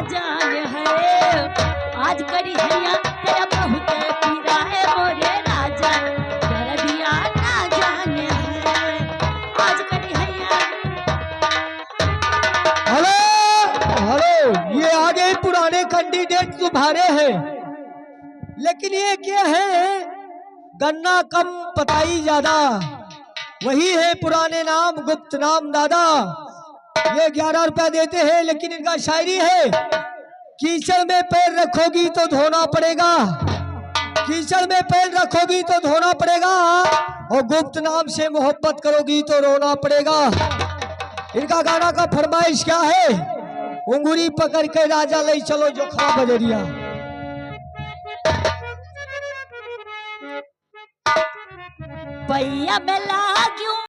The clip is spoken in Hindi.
जाने है। आज करी हैया तेरा बहुत पीरा है मोरे राजा, दर्दिया ना जाने है। आज करी हैया। हेलो हेलो, ये आगे पुराने कैंडिडेट तुम्हारे हैं, लेकिन ये क्या है, गन्ना कम पताई ज्यादा, वही है पुराने नाम गुप्त नाम दादा। ये 11 रुपया देते हैं, लेकिन इनका शायरी है, कीचड़ में पैर रखोगी तो धोना पड़ेगा, कीचड़ में पैर रखोगी तो धोना पड़ेगा, और गुप्त नाम से मोहब्बत करोगी तो रोना पड़ेगा। इनका गाना का फरमाइश क्या है, उंगली पकड़ के राजा ले चलो जोखा बजरिया। भैया मैं लाग्यूं